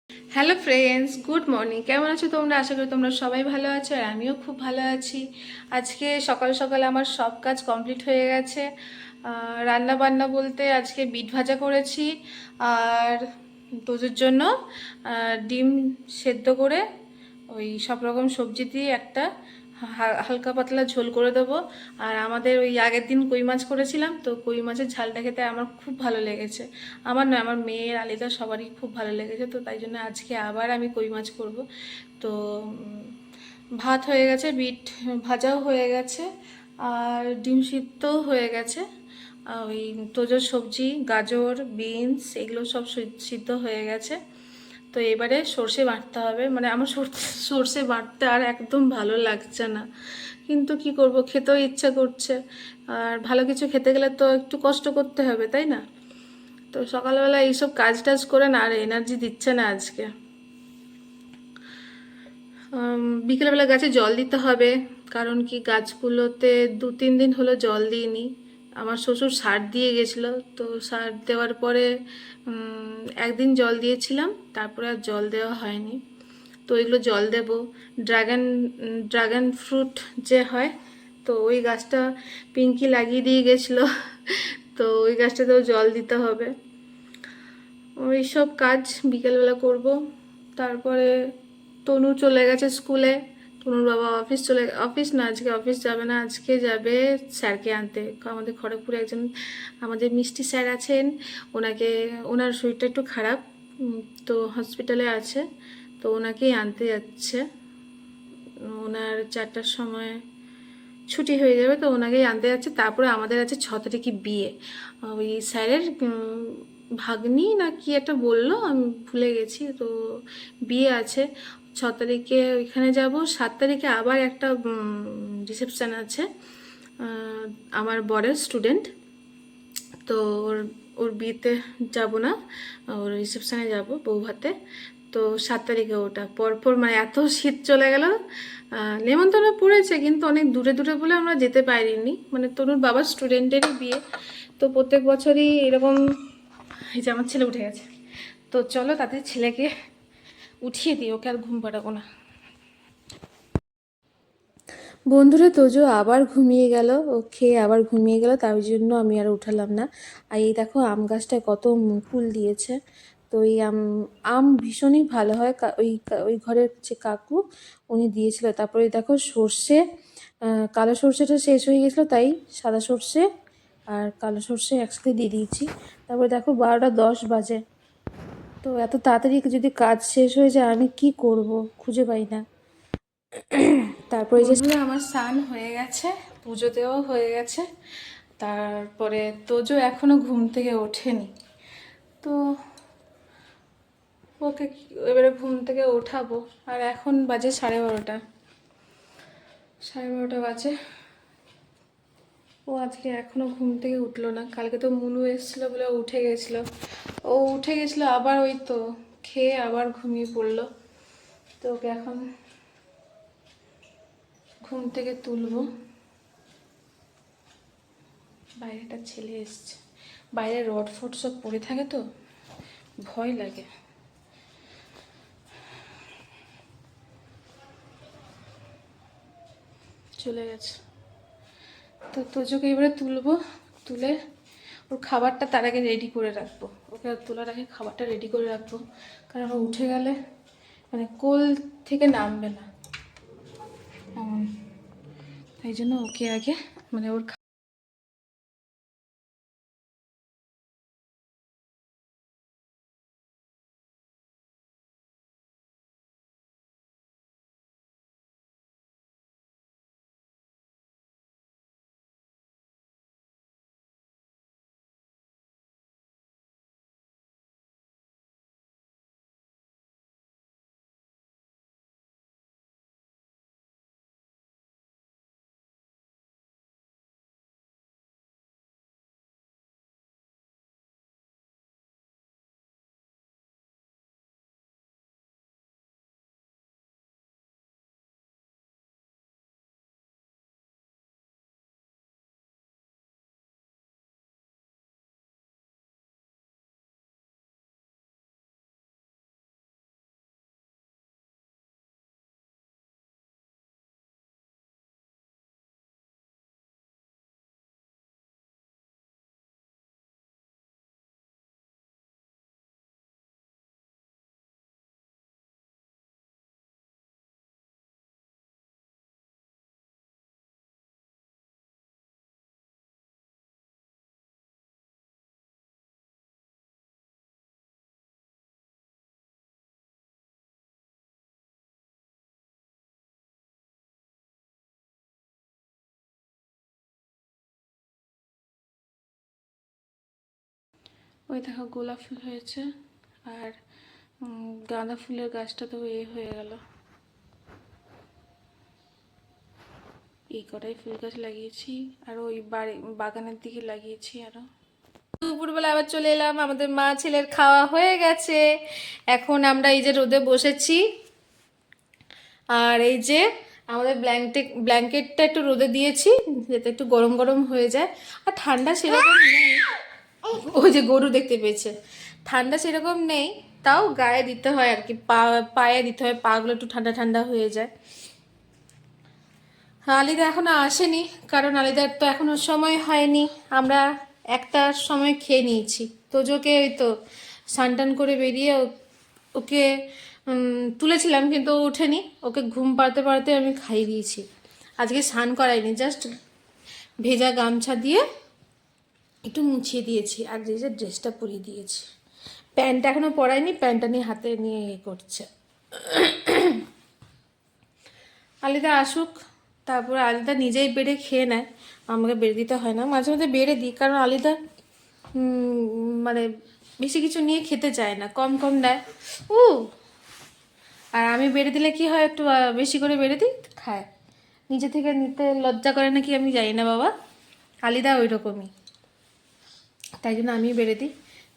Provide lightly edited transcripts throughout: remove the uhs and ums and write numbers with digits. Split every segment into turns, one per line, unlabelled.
Hello friends, good morning. কেমন আছো তোমরা? আশা করি তোমরা সবাই ভালো আছো, আর আমিও খুব ভালো আছি। আজকে সকাল সকাল আমার সব কাজ কমপ্লিট হয়ে গেছে। রান্না বান্না বলতে আজকে বিট ভাজা করেছি, আর তোজোর জন্য ডিম সেদ্ধ করে ওই সব রকম সবজি দিয়ে একটা হালকা পাতলা ঝোল করে দেবো। আর আমাদের ওই আগের দিন কই মাছ করেছিলাম, তো কই মাছের ঝালটা খেতে আমার খুব ভালো লেগেছে। আমার নয়, আমার মেয়ের, আলিদা সবারই খুব ভালো লেগেছে। তো তাই জন্য আজকে আবার আমি কই মাছ করব। তো ভাত হয়ে গেছে, বিট ভাজাও হয়ে গেছে, আর ডিম সিদ্ধও হয়ে গেছে। ওই তোজোর সবজি, গাজর, বিনস এগুলো সব সিদ্ধ হয়ে গেছে। তো এবারে সর্ষে বাটতে হবে। মানে আমার সর্ষে বাটতে আর একদম ভালো লাগছে না, কিন্তু কি করব, খেতেও ইচ্ছা করছে। আর ভালো কিছু খেতে গেলে তো একটু কষ্ট করতে হবে, তাই না? তো সকালবেলা এইসব কাজ টাজ করে না আর এনার্জি দিচ্ছে না আজকে। বিকেলবেলা গাছে জল দিতে হবে, কারণ কি গাছগুলোতে 2-3 দিন হলো জল দিইনি। আমার শ্বশুর সার দিয়ে গেছিলো, তো সার দেওয়ার পরে একদিন জল দিয়েছিলাম, তারপরে আর জল দেওয়া হয়নি। তো এগুলো জল দেব। ড্রাগন ড্রাগন ফ্রুট যে হয়, তো ওই গাছটা পিঙ্কি লাগিয়ে দিয়ে গেছিলো, তো ওই গাছটাতেও জল দিতে হবে। ওই সব কাজ বিকেলবেলা করব। তারপরে তনু চলে গেছে স্কুলে। তনুর বাবা অফিস না, আজকে অফিস যাবে না, আজকে যাবে স্যারকে আনতে। আমাদের খড়গপুরে একজন আমাদের মিষ্টি স্যার আছেন, ওনার শরীরটা একটু খারাপ, তো হসপিটালে আছে। তো ওনাকেই আনতে যাচ্ছে। ওনার 4টার সময় ছুটি হয়ে যাবে, তো ওনাকেই আনতে যাচ্ছে। তারপরে আমাদের আছে 6 তারিখে বিয়ে। ওই স্যারের ভাগ্নি না কি একটা বললো, আমি ভুলে গেছি। তো বিয়ে আছে 6 তারিখে, ওইখানে যাব। 7 তারিখে আবার একটা রিসেপশান আছে, আমার বরের স্টুডেন্ট। তো ওর ওর বিয়েতে যাব না, ওর রিসেপশানে যাব বউ ভাতে। তো 7 তারিখে ওটা পরপর, মানে এত শীত চলে গেল। নেমন্তন্ন পড়েছে, কিন্তু অনেক দূরে দূরে বলে আমরা যেতে পারিনি। মানে তনুর বাবার স্টুডেন্টেরই বিয়ে, তো প্রত্যেক বছরই এরকম। এই যে আমার ছেলে উঠে গেছে, তো চলো তাদের ছেলেকে উঠিয়ে দিই, ওকে আর ঘুম পাড়াবো না। বন্ধুরা, তোজো আবার ঘুমিয়ে গেল, ও খেয়ে আবার ঘুমিয়ে গেল, তার জন্য আমি আর উঠালাম না। আর এই দেখো আম গাছটায় কত মুকুল দিয়েছে। তো এই আম আম ভীষণই ভালো হয়। ওই ঘরের যে কাকু, উনি দিয়েছিল। তারপরে দেখো সর্ষে, কালো সর্ষেটা শেষ হয়ে গেছিলো, তাই সাদা সর্ষে আর কালো সর্ষে একসাথে দিয়ে দিয়েছি। তারপরে দেখো 12টা 10 বাজে। তো এত তাড়াতাড়ি যদি কাজ শেষ হয়ে যায়, আমি কি করব খুঁজে পাই না। তারপরে যে আমার স্নান হয়ে গেছে, পুজো দেওয়াও হয়ে গেছে। তারপরে তোজো এখনো ঘুম থেকে ওঠেনি, তো ওকে এবারে ঘুম থেকে ওঠাবো। আর এখন বাজে 12:30, 12:30 বাজে। ও আজকে এখনো ঘুম থেকে উঠলো না। কালকে তো মুনু এসেছিলো বলে ও উঠে গেছিলো। ও উঠে গেছিলো, আবার ওই তো খেয়ে আবার ঘুমিয়ে পড়লো। তো ওকে এখন ঘুম থেকে তুলবো। বাইরে একটা ছেলে এসছে, বাইরে রড ফড সব পড়ে থাকে, তো ভয় লাগে। চলে গেছে। তো তোজোকে এবারে তুলবো, তুলে ওর খাবারটা তার আগে রেডি করে রাখবো। ওকে তোলার আগে খাবারটা রেডি করে রাখবো, কারণ ও উঠে গেলে মানে কোল থেকে নামবে না এমন। তাই জন্য ওকে আগে মানে ওর ওই দেখো গোলাপ ফুল হয়েছে, আর গাঁদা ফুলের গাছটা তো হয়ে গেল। এই কটাই ফুল গাছ লাগিয়েছি, আর ওই বাগানের দিকে লাগিয়েছি আরও। দুপুরবেলা আবার চলে এলাম, আমাদের মা ছেলের খাওয়া হয়ে গেছে। এখন আমরা এই যে রোদে বসেছি, আর এই যে আমাদের ব্ল্যাঙ্কেটটা একটু রোদে দিয়েছি যাতে একটু গরম গরম হয়ে যায়। আর ঠান্ডা সেরকম নেই, ওই যে গরু দেখতে পেয়েছে, ঠান্ডা সেরকম নেই, তাও গায়ে দিতে হয় আর কি, পায়ে দিতে হয়, পাগুলো একটু ঠান্ডা ঠান্ডা হয়ে যায়। আলিদা এখনো আসেনি, কারণ আলিদার তো এখনো সময় হয়নি। আমরা একটার সময় খেয়ে নিয়েছি। তোজোকে ওই তো স্নান করে বেরিয়ে ওকে তুলেছিলাম, কিন্তু ও ওঠেনি, ওকে ঘুম পাড়তে পাড়তে আমি খাইয়ে দিয়েছি। আজকে স্নান করাইনি, জাস্ট ভেজা গামছা দিয়ে একটু মুছিয়ে দিয়েছি, আর যে ড্রেসটা পরিয়ে দিয়েছি। প্যান্টটা এখনও পরাইনি, প্যান্টটা নিয়ে হাতে নিয়ে করছে। আলিদা আসুক, তারপর আলিদা নিজেই বেড়ে খেয়ে নেয়, আমাকে বেড়ে দিতে হয় না। মাঝে মাঝে বেড়ে দিই, কারণ আলিদা মানে বেশি কিছু নিয়ে খেতে চায় না, কম কম দেয় আর আমি বেড়ে দিলে কি হয়, একটু বেশি করে বেড়ে দিই, খায়। নিজে থেকে নিতে লজ্জা করে নাকি আমি জানি না বাবা, আলিদা ওই রকমই, তাই জন্য আমি বেড়ে দিই।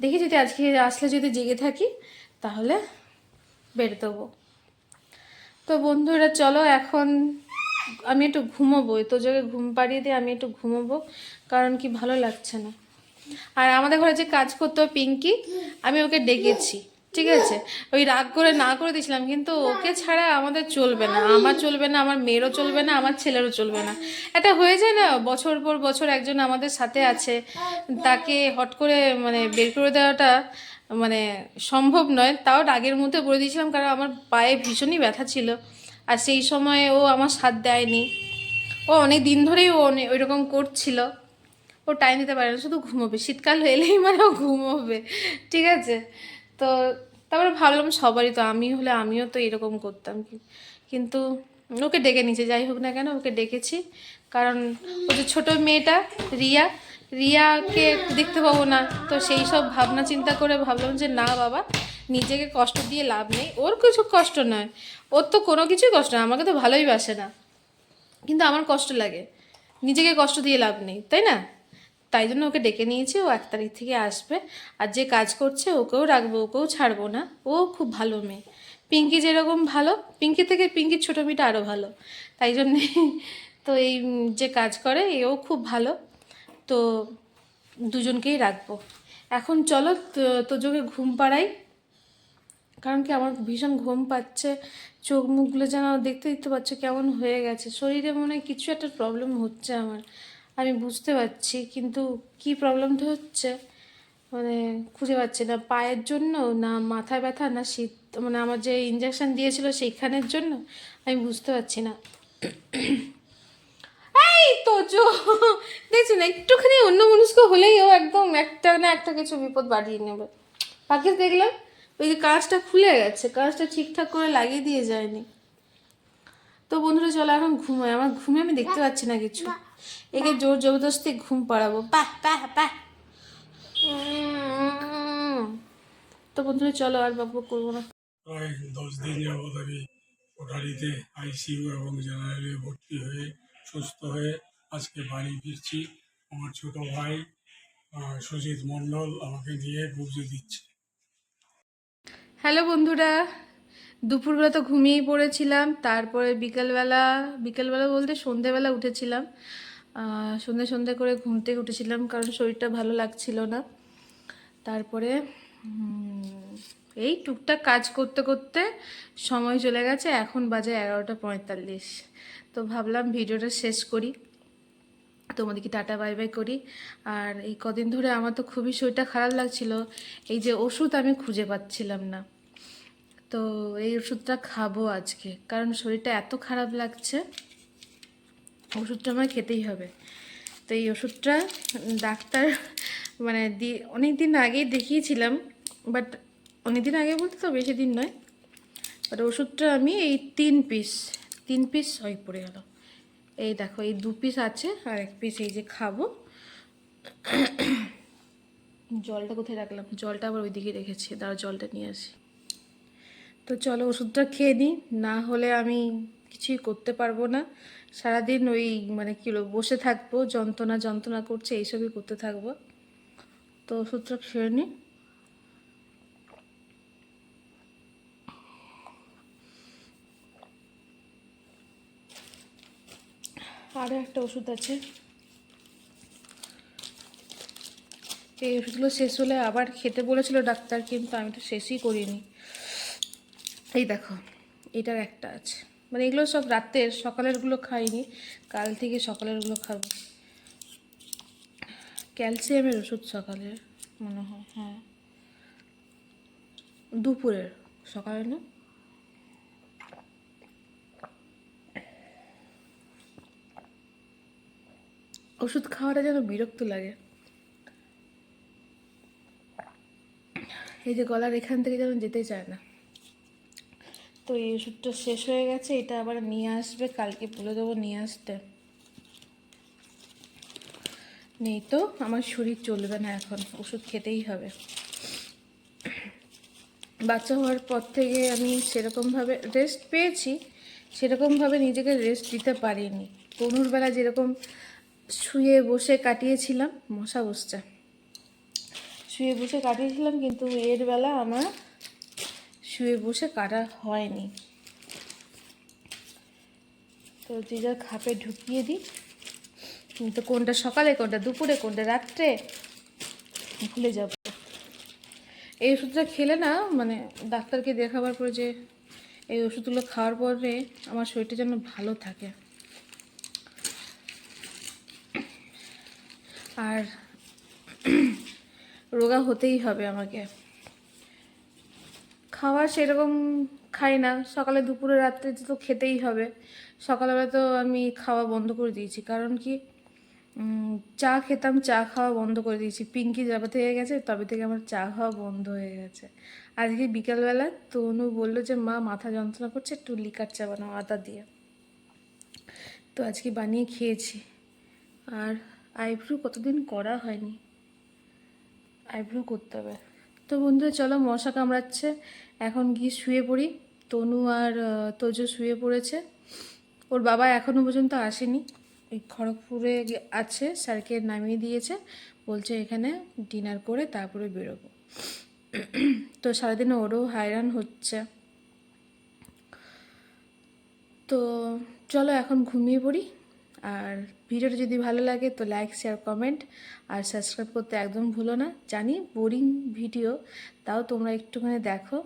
দেখি যদি আজকে আসলে যদি জেগে থাকি তাহলে বেড়ে দেবো। তো বন্ধুরা চলো, এখন আমি একটু ঘুমোবো, তো জায়গায় ঘুম পাড়িয়ে দিয়ে আমি একটু ঘুমোবো, কারণ কি ভালো লাগছে না। আর আমাদের ঘরে যে কাজ করতো পিঙ্কি, আমি ওকে ডেকেছি, ঠিক আছে, ওই রাগ করে না করে দিয়েছিলাম, কিন্তু ওকে ছাড়া আমাদের চলবে না, আমার চলবে না, আমার মেয়েরও চলবে না, আমার ছেলেরও চলবে না। এটা হয়ে যায় না, বছর পর বছর একজন আমাদের সাথে আছে, তাকে হট করে মানে বের করে দেওয়াটা মানে সম্ভব নয়। তাও রাগের মধ্যে বলে দিয়েছিলাম, কারণ আমার পায়ে ভীষণই ব্যথা ছিল, আর সেই সময় ও আমার সাথ দেয়নি। ও অনেক দিন ধরেই ওই রকম করছিল, ও টাইম দিতে পারে না, শুধু ঘুমোবে, শীতকাল এলেই মানে ও ঘুমোবে, ঠিক আছে। তো তারপরে ভাবলাম সবারই তো, আমি হলে আমিও তো এরকম করতাম, কিন্তু ওকে ডেকে নিয়েছে, যাই হোক না কেন ওকে ডেকেছি, কারণ ও যে ছোটো মেয়েটা রিয়াকে দেখতে পাবো না, তো সেই সব ভাবনা চিন্তা করে ভাবলাম যে না বাবা, নিজেকে কষ্ট দিয়ে লাভ নেই, ওর কিছু কষ্ট নয়, ওর তো কোনো কিছুই কষ্ট নয়, আমাকে তো ভালোই বাসে না, কিন্তু আমার কষ্ট লাগে, নিজেকে কষ্ট দিয়ে লাভ নেই, তাই না? তাই জন্য ওকে ডেকে নিয়েছি, ও 1 তারিখ থেকে আসবে, আর যে কাজ করছে ওকেও রাখবো, ওকেও ছাড়বো না, ও খুব ভালো মেয়ে। পিঙ্কি যেরকম ভালো, পিঙ্কি থেকে পিঙ্কির ছোটো মেয়েটা আরও ভালো, তাই জন্যে তো এই যে কাজ করে এও খুব ভালো, তো দুজনকেই রাখবো। এখন চলো তোজোকে ঘুম পাড়াই, কারণ কি আমার ভীষণ ঘুম পাচ্ছে, চোখ মুখগুলো যেন দেখতে দেখতে পাচ্ছ কেমন হয়ে গেছে, শরীরে মনে হয় কিছু একটা প্রবলেম হচ্ছে আমার, আমি বুঝতে পারছি, কিন্তু কি প্রবলেমটা হচ্ছে মানে খুঁজে পাচ্ছি না, পায়ের জন্য না মাথা ব্যথা না শীত, মানে আমার যে ইঞ্জেকশন দিয়েছিল সেইখানের জন্য, আমি বুঝতে পারছি না। এই তোজো দেখছি না, একটুখানি অন্য মনস্ক হলেই ও একদম একটা না একটা কিছু বিপদ বাড়িয়ে নেবে। পাখি দেখলাম ওই যে কাঁচটা খুলে গেছে, কাঁচটা ঠিকঠাক করে লাগিয়ে দিয়ে যায়নি। তো বন্ধুরা চলো এখন ঘুমাই, আমার ঘুমে আমি দেখতে পাচ্ছি না কিছু, একে জোর জবরদস্তি ঘুম পাড়াবো, পাহ পাহ পাহ। তো বন্ধুরা চলো আর বাবু করবো না।
প্রায় 10 দিন যাবৎ আমি কোঠারিতে আইসিইউ এবং জেনারেলে ভর্তি হয়ে সুস্থ হয়ে আজকে বাড়ি ফিরছি। আমার ছোট ভাই সুজিত মণ্ডল আমাকে নিয়ে বুঝিয়ে দিচ্ছে।
হ্যালো বন্ধুরা, দুপুরবেলা তো ঘুমিয়েই পড়েছিলাম, তারপরে বিকেলবেলা বলতে সন্ধেবেলা উঠেছিলাম, সন্ধে সন্ধে করে ঘুম থেকে উঠেছিলাম, কারণ শরীরটা ভালো লাগছিল না। তারপরে এই টুকটাক কাজ করতে করতে সময় চলে গেছে, এখন বাজে 11:45। তো ভাবলাম ভিডিওটা শেষ করি, তোমাদেরকে টাটা বাই বাই করি। আর এই কদিন ধরে আমার তো খুবই শরীরটা খারাপ লাগছিল, এই যে ওষুধ আমি খুঁজে পাচ্ছিলাম না, তো এই ওষুধটা খাবো আজকে, কারণ শরীরটা এত খারাপ লাগছে, ওষুধটা আমার খেতেই হবে। তো এই ওষুধটা ডাক্তার মানে অনেক দিন আগেই দেখিয়েছিলাম, বাট অনেক দিন আগে বলতে তো বেশি দিন নয়, বাট ওষুধটা আমি এই 3 পিস হয়ে পড়ে গেল, এই দেখো এই 2 পিস আছে আর 1 পিস এই যে খাবো, জলটা কোথায় রাখলাম, জলটা আবার ওইদিকে রেখেছি, দাঁড়া জলটা নিয়ে আসি। তো চলো ওষুধটা খেয়ে নিই, না হলে আমি কিছুই করতে পারবো না। সারাদিন ওই মানে কী বলবো, বসে থাকবো, যন্ত্রণা যন্ত্রণা করছে, এইসবই করতে থাকবো। তো ওষুধটা খেয়ে নিই। আরও একটা ওষুধ আছে, এই ওষুধগুলো শেষ হলে আবার খেতে বলেছিল ডাক্তার, কিন্তু আমি তো শেষই করিনি। এই দেখো, এটার একটা আছে, মানে এগুলো সব রাতের, সকালেরগুলো খাইনি, কাল থেকে সকালেরগুলো খাবো। ক্যালসিয়ামের ওষুধ সকালের মনে হয়, হ্যাঁ দুপুরের, সকালে না। ওষুধ খাওয়াটা যেন বিরক্ত লাগে, এই যে গলার এখান থেকে যেন যেতে চায় না। তো এই ওষুধটা শেষ হয়ে গেছে, এটা আবার নিয়ে আসবে, কালকে বলে দেবো নিয়ে আসতে। নেই তো আমার শরীর চলবে না, এখন ওষুধ খেতেই হবে। বাচ্চা হওয়ার পর থেকে আমি সেরকমভাবে রেস্ট পেয়েছি, সেরকমভাবে নিজেকে রেস্ট দিতে পারিনি। তনুর বেলা যেরকম শুয়ে বসে কাটিয়েছিলাম, মশা বসছে, শুয়ে বসে কাটিয়েছিলাম, কিন্তু এর বেলা আমার শুয়ে বসে কাটা হয়নি। তো যে যা খাপে ঢুকিয়ে দিই, কিন্তু কোনটা সকালে, কোনটা দুপুরে, কোনটা রাত্রে ভুলে যাব। এই ওষুধটা খেলে না, মানে ডাক্তারকে দেখাবার পরে যে এই ওষুধগুলো খাওয়ার পরে আমার শরীরটা যেন ভালো থাকে। আর রোগা হতেই হবে আমাকে। খাওয়া সেরকম খাই না, সকালে দুপুরে রাত্রে তো খেতেই হবে। সকালবেলা তো আমি খাওয়া বন্ধ করে দিয়েছি, কারণ কি চা খেতাম, চা খাওয়া বন্ধ করে দিয়েছি। পিঙ্কি যাবে থেকে গেছে তবে থেকে আমার চা খাওয়া বন্ধ হয়ে গেছে। আজকে বিকালবেলা তনু বললো যে মা মাথা যন্ত্রণা করছে, একটু লিকার চা বানাও আদা দিয়ে। তো আজকে বানিয়ে খেয়েছি। আর আইব্রু কতদিন করা হয়নি, আইব্রু করতে হবে। তো বন্ধুরা চলো, মশা কামড়াচ্ছে, এখন গিয়ে শুয়ে পড়ি। তনু আর তোজো শুয়ে পড়েছে, ওর বাবা এখনও পর্যন্ত আসেনি, এই খড়গপুরে আছে, স্যারকে নামিয়ে দিয়েছে, বলছে এখানে ডিনার করে তারপরে বেরোবো। তো সারাদিন ওরও হয়রান হচ্ছে। তো চলো এখন ঘুমিয়ে পড়ি। আর ভিডিওটা যদি ভালো লাগে তো লাইক, শেয়ার, কমেন্ট আর সাবস্ক্রাইব করতে একদম ভুলো না। জানি বোরিং ভিডিও, তাও তোমরা একটুখানি দেখো।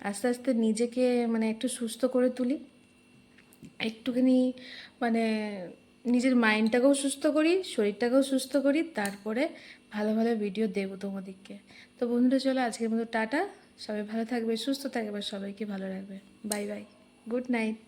আস্তে আস্তে নিজেকে মানে একটু সুস্থ করে তুলি, একটুখানি মানে নিজের মাইন্ডটাকেও সুস্থ করি, শরীরটাকেও সুস্থ করি, তারপরে ভালো ভালো ভিডিও দেবো তোমাদেরকে। তো বন্ধুরা চলো আজকের মতো টাটা, সবাই ভালো থাকবে, সুস্থ থাকবে, সবাইকে ভালো রাখবে। Bye bye, good night.